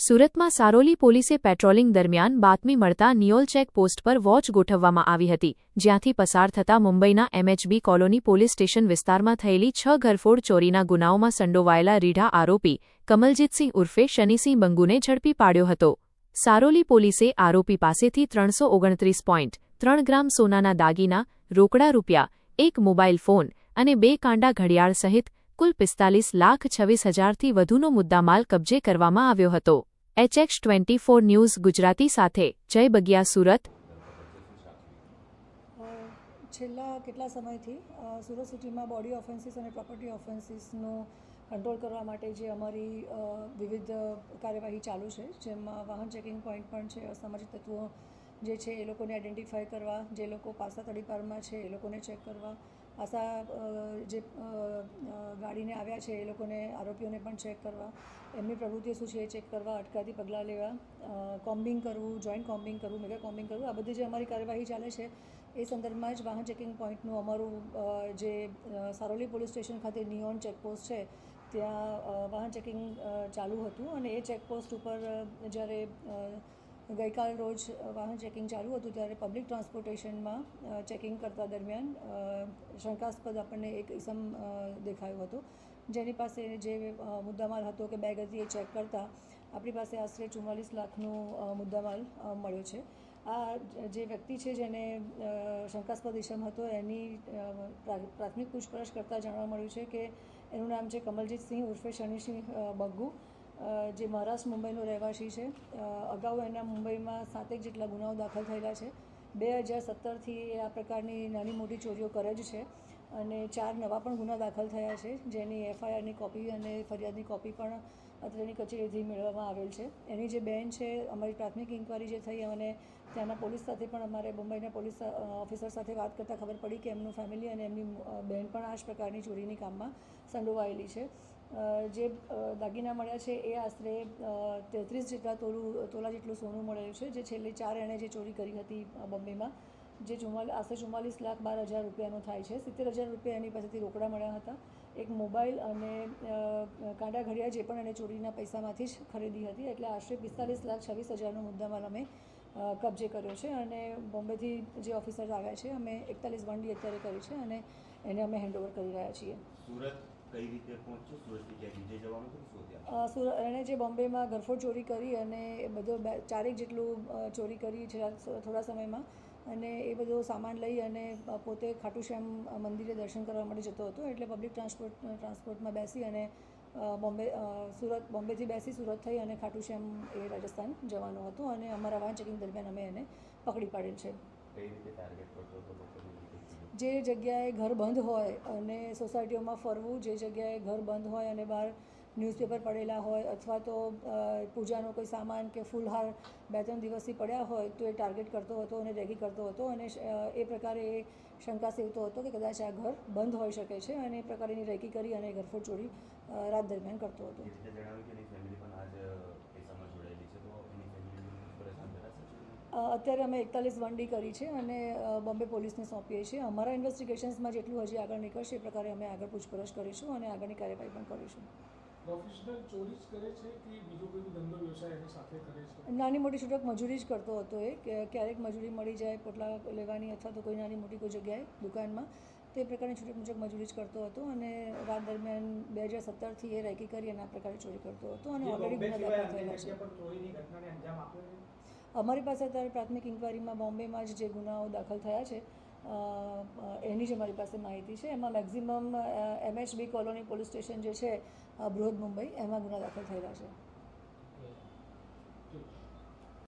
સુરતમાં સારોલી પોલીસે પેટ્રોલિંગ દરમિયાન બાતમી મળતા નિયોલ ચેક પોસ્ટ પર વોચ ગોઠવવામાં આવી હતી, જ્યાંથી પસાર થતા મુંબઈના MHB કોલોની પોલીસ સ્ટેશન વિસ્તારમાં થયેલી 6 ઘરફોડ ચોરીના ગુનાઓમાં સંડોવાયેલા રીઢા આરોપી કમલજીતસિંહ ઉર્ફે શનિસિંહ બંગુને ઝડપી પાડ્યો હતો. સારોલી પોલીસે આરોપી પાસેથી 329.3 ગ્રામ સોનાના દાગીના, રોકડા રૂપિયા, 1 મોબાઈલ ફોન અને 2 કાંડા ઘડિયાળ સહિત કુલ 45,26,000થી વધુનો મુદ્દામાલ કબજે કરવામાં આવ્યો હતો. HX24 ન્યૂઝ ગુજરાતી સાથે જય બગિયા, સુરત. છેલ્લા કેટલા સમયથી સુરત સિટીમાં બોડી ઓફેન્સીસ અને પ્રોપર્ટી ઓફેન્સીસનો કંટ્રોલ કરવા માટે જે અમારી વિવિધ કાર્યવાહી ચાલુ છે, જેમાં વાહન ચેકિંગ પોઈન્ટ પણ છે. અસામાજિક તત્વો જે છે એ લોકોને આઈડેન્ટિફાઈ કરવા, જે લોકો પાસા તડીપારમાં છે એ લોકોને ચેક કરવા, પાસા જે ગાડીને આવ્યા છે એ લોકોને, આરોપીઓને પણ ચેક કરવા, એમની પ્રવૃત્તિઓ શું છે એ ચેક કરવા, અટકાયતી પગલાં લેવા, કોમ્બિંગ કરવું, જોઈન્ટ કોમ્બિંગ કરવું, મેગા કોમ્બિંગ કરવું, આ બધી જે અમારી કાર્યવાહી ચાલે છે એ સંદર્ભમાં જ વાહન ચેકિંગ પોઈન્ટનું અમારું જે સારોલી પોલીસ સ્ટેશન ખાતે નિયોન ચેકપોસ્ટ છે ત્યાં વાહન ચેકિંગ ચાલુ હતું. અને એ ચેકપોસ્ટ ઉપર જ્યારે ગઈકાલ રોજ વાહન ચેકિંગ ચાલુ હતું ત્યારે પબ્લિક ટ્રાન્સપોર્ટેશનમાં ચેકિંગ કરતા દરમિયાન શંકાસ્પદ આપણને એક ઇસમ દેખાયો હતો, જેની પાસે જે મુદ્દામાલ હતો કે બેગ હતી એ ચેક કરતાં આપણી પાસે આશરે 44 લાખનો મુદ્દામાલ મળ્યો છે. આ જે વ્યક્તિ છે જેને શંકાસ્પદ ઇસમ હતો એની પ્રાથમિક પૂછપરછ કરતાં જાણવા મળ્યું છે કે એનું નામ છે કમલજીતસિંહ ઉર્ફે શનિસિંહ બંગુ, જે મહારાષ્ટ્ર મુંબઈનો રહેવાસી છે. અગાઉ એના મુંબઈમાં 7 જેટલા ગુનાઓ દાખલ થયેલા છે. 2017થી આ પ્રકારની નાની મોટી ચોરીઓ કરે જ છે અને 4 નવા પણ ગુના દાખલ થયા છે, જેની FIRની કોપી અને ફરિયાદની કોપી પણ અત્રેની કચેરીથી મેળવવામાં આવેલ છે. એની જે બેન છે, અમારી પ્રાથમિક ઇન્કવાયરી જે થઈ અને ત્યાંના પોલીસ સાથે પણ અમારે મુંબઈના પોલીસ ઓફિસર સાથે વાત કરતાં ખબર પડી કે એમનું ફેમિલી અને એમની બેન પણ આ જ પ્રકારની ચોરીની કામમાં સંડોવાયેલી છે. જે દાગીના મળ્યા છે એ આશરે 33 જેટલા તોલા જેટલું સોનું મળેલું છે, જે છેલ્લી 4 એણે જે ચોરી કરી હતી બોમ્બેમાં, જે આશરે 44,12,000 રૂપિયાનો થાય છે. 70,000 રૂપિયા એની પાસેથી રોકડા મળ્યા હતા, એક મોબાઈલ અને કાંડા ઘડિયાળ જે પણ એણે ચોરીના પૈસામાંથી જ ખરીદી હતી. એટલે આશરે 45,26,000નો મુદ્દામાલ અમે કબજે કર્યો છે. અને બોમ્બેથી જે ઓફિસર્સ આવ્યા છે, અમે 41 વંડી અત્યારે કરી છે અને એને અમે હેન્ડઓવર કરી રહ્યા છીએ. સુરત કઈ રીતે પહોંચ્યો? સુરતથી ક્યાં નીચે જવાનું હતું શું ત્યાં? એણે જે બોમ્બેમાં ઘરફોડ ચોરી કરી અને એ બધો 4 જેટલું ચોરી કરી છે થોડા સમયમાં, અને એ બધો સામાન લઈ અને પોતે ખાટુ શ્યામ મંદિરે દર્શન કરવા માટે જતો હતો. એટલે પબ્લિક ટ્રાન્સપોર્ટમાં બેસી અને બોમ્બેથી બેસી સુરત થઈ અને ખાટુ શ્યામ એ રાજસ્થાન જવાનો હતો અને અમારા વાહન ચેકિંગ દરમિયાન અમે એને પકડી પાડેલ છે. કઈ રીતે ટાર્ગેટ કરતો હતો લોકોને? જે જગ્યાએ ઘર બંધ હોય અને સોસાયટીઓમાં ફરવું, જે જગ્યાએ ઘર બંધ હોય અને બહાર ન્યૂઝપેપર પડેલા હોય અથવા તો પૂજાનો કોઈ સામાન કે ફૂલહાર 2-3 દિવસથી પડ્યા હોય તો એ ટાર્ગેટ કરતો હતો અને રેકી કરતો હતો. અને એ પ્રકારે એ શંકા સેવતો હતો કે કદાચ આ ઘર બંધ હોઈ શકે છે અને એ પ્રકારેની રેકી કરી અને ઘરફોડ ચોરી રાત દરમિયાન કરતો હતો. અત્યારે અમે 41 વંડી કરી છે અને બોમ્બે પોલીસને સોંપીએ છીએ. અમારા ઇન્વેસ્ટિગેશન્સમાં જેટલું હજી આગળ નીકળશે એ પ્રકારે અમે આગળ પૂછપરછ કરીશું અને આગળની કાર્યવાહી પણ કરીશું. પ્રોફેશનલ ચોરી જ કરે છે કે બીજો કોઈ ધંધો વ્યવસાય એની સાથે કરે છે? નાની મોટી છૂટક મજૂરી જ કરતો હતો એ, કે ક્યારેક મજૂરી મળી જાય પોટલા લેવાની અથવા તો કોઈ નાની મોટી કોઈ જગ્યાએ દુકાનમાં, તો એ પ્રકારની છૂટક મુજબ મજૂરી જ કરતો હતો. અને રાત દરમિયાન 2017થી એ રેકી કરી અને આ પ્રકારે ચોરી કરતો હતો અને ઓલરેડી ગુના દાખલ થયેલા છે. અમારી પાસે અત્યારે પ્રાથમિક ઇન્કવાયરીમાં બોમ્બેમાં જ જે ગુનાઓ દાખલ થયા છે એની જ અમારી પાસે માહિતી છે. એમાં maximum MHB colony police station જે છે બૃહદ મુંબઈ, એમાં ગુના દાખલ થયેલા છે.